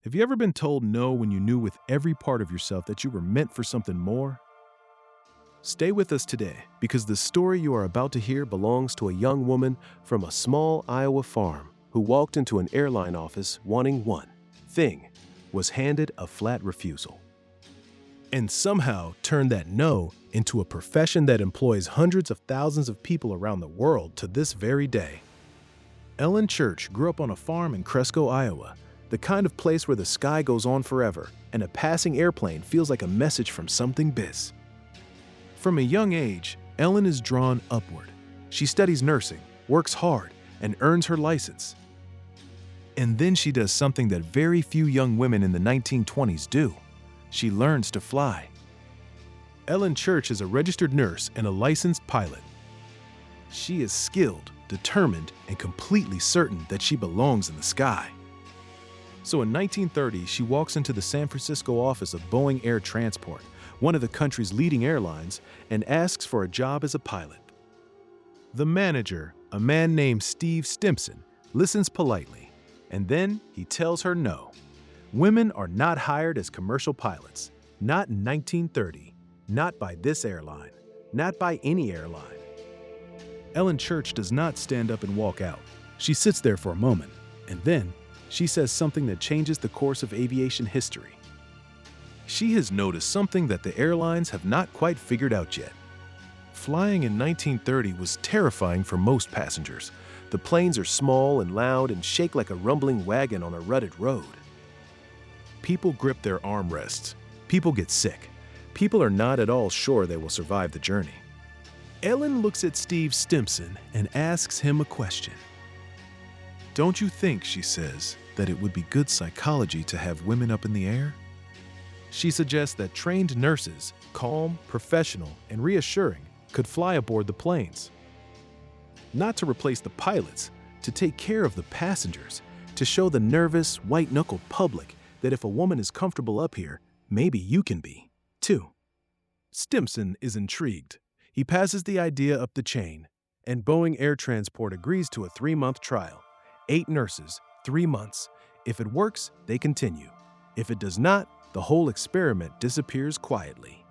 Have you ever been told no when you knew with every part of yourself that you were meant for something more? Stay with us today because the story you are about to hear belongs to a young woman from a small Iowa farm who walked into an airline office wanting one thing, was handed a flat refusal, and somehow turned that no into a profession that employs hundreds of thousands of people around the world to this very day. Ellen Church grew up on a farm in Cresco, Iowa, the kind of place where the sky goes on forever and a passing airplane feels like a message from something big. From a young age, Ellen is drawn upward. She studies nursing, works hard, and earns her license. And then she does something that very few young women in the 1920s do. She learns to fly. Ellen Church is a registered nurse and a licensed pilot. She is skilled, determined, and completely certain that she belongs in the sky. So in 1930, she walks into the San Francisco office of Boeing Air Transport, one of the country's leading airlines, and asks for a job as a pilot. The manager, a man named Steve Stimpson, listens politely, and then he tells her no. Women are not hired as commercial pilots, not in 1930, not by this airline, not by any airline. Ellen Church does not stand up and walk out. She sits there for a moment, and then she says something that changes the course of aviation history. She has noticed something that the airlines have not quite figured out yet. Flying in 1930 was terrifying for most passengers. The planes are small and loud and shake like a rumbling wagon on a rutted road. People grip their armrests. People get sick. People are not at all sure they will survive the journey. Ellen looks at Steve Stimpson and asks him a question. "Don't you think," she says, "that it would be good psychology to have women up in the air?" She suggests that trained nurses, calm, professional, and reassuring, could fly aboard the planes. Not to replace the pilots, to take care of the passengers, to show the nervous, white-knuckled public that if a woman is comfortable up here, maybe you can be, too. Stimpson is intrigued. He passes the idea up the chain, and Boeing Air Transport agrees to a 3-month trial. 8 nurses, 3 months. If it works, they continue. If it does not, the whole experiment disappears quietly.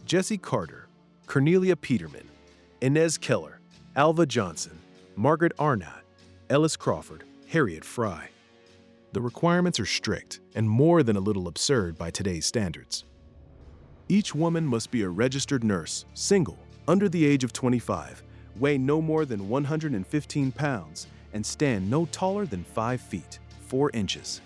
Jessie Carter, Cornelia Peterman, Inez Keller, Alva Johnson, Margaret Arnott, Ellis Crawford, Harriet Fry. The requirements are strict and more than a little absurd by today's standards. Each woman must be a registered nurse, single, under the age of 25, weigh no more than 115 pounds, and stand no taller than 5 feet, 4 inches.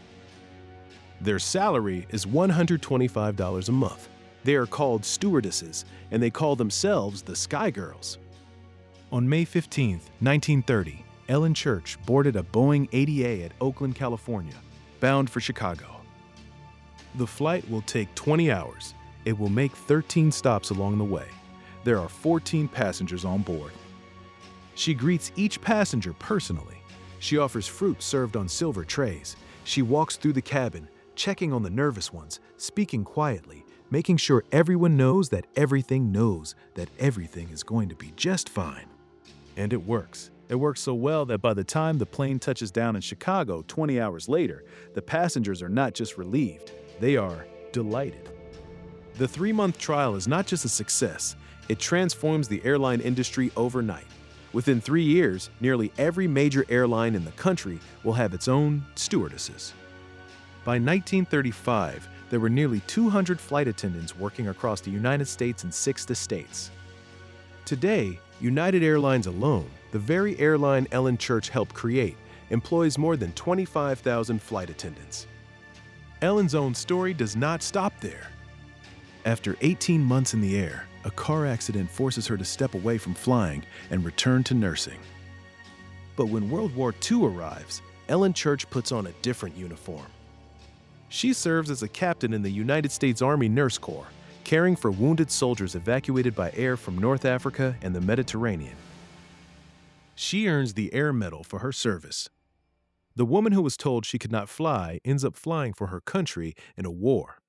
Their salary is $125 a month. They are called stewardesses, and they call themselves the Sky Girls. On May 15, 1930, Ellen Church boarded a Boeing 80A at Oakland, California, bound for Chicago. The flight will take 20 hours. It will make 13 stops along the way. There are 14 passengers on board. She greets each passenger personally. She offers fruit served on silver trays. She walks through the cabin, checking on the nervous ones, speaking quietly, making sure everyone knows that everything is going to be just fine. And it works. It works so well that by the time the plane touches down in Chicago 20 hours later, the passengers are not just relieved, they are delighted. The 3-month trial is not just a success, it transforms the airline industry overnight. Within 3 years, nearly every major airline in the country will have its own stewardesses. By 1935, there were nearly 200 flight attendants working across the United States and 6 states. Today, United Airlines alone, the very airline Ellen Church helped create, employs more than 25,000 flight attendants. Ellen's own story does not stop there. After 18 months in the air, a car accident forces her to step away from flying and return to nursing. But when World War II arrives, Ellen Church puts on a different uniform. She serves as a captain in the United States Army Nurse Corps, caring for wounded soldiers evacuated by air from North Africa and the Mediterranean. She earns the Air Medal for her service. The woman who was told she could not fly ends up flying for her country in a war.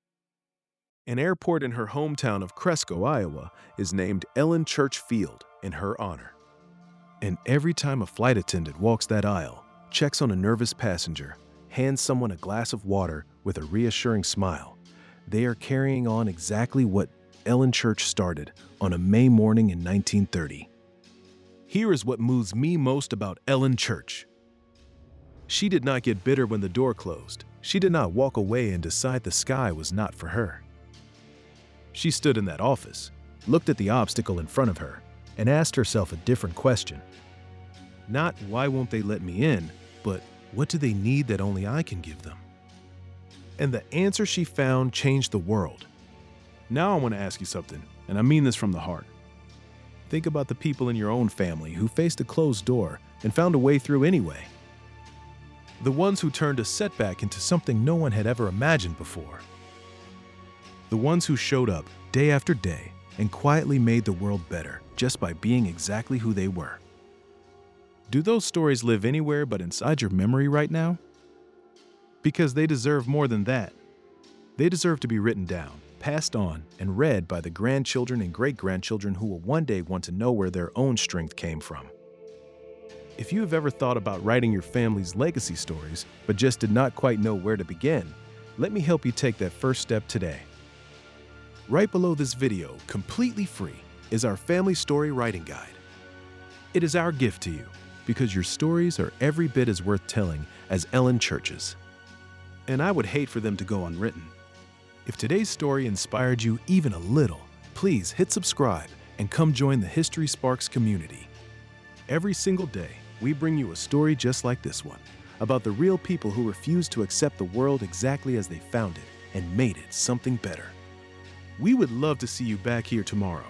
An airport in her hometown of Cresco, Iowa, is named Ellen Church Field in her honor. And every time a flight attendant walks that aisle, checks on a nervous passenger, hands someone a glass of water with a reassuring smile. They are carrying on exactly what Ellen Church started on a May morning in 1930. Here is what moves me most about Ellen Church. She did not get bitter when the door closed. She did not walk away and decide the sky was not for her. She stood in that office, looked at the obstacle in front of her, and asked herself a different question. Not why won't they let me in, but what do they need that only I can give them? And the answer she found changed the world. Now I want to ask you something, and I mean this from the heart. Think about the people in your own family who faced a closed door and found a way through anyway. The ones who turned a setback into something no one had ever imagined before. The ones who showed up day after day and quietly made the world better just by being exactly who they were. Do those stories live anywhere but inside your memory right now? Because they deserve more than that. They deserve to be written down, passed on, and read by the grandchildren and great-grandchildren who will one day want to know where their own strength came from. If you have ever thought about writing your family's legacy stories but just did not quite know where to begin, let me help you take that first step today. Right below this video, completely free, is our Family Story Writing Guide. It is our gift to you because your stories are every bit as worth telling as Ellen Church's. And I would hate for them to go unwritten. If today's story inspired you even a little, please hit subscribe and come join the History Sparks community. Every single day, we bring you a story just like this one, about the real people who refused to accept the world exactly as they found it and made it something better. We would love to see you back here tomorrow.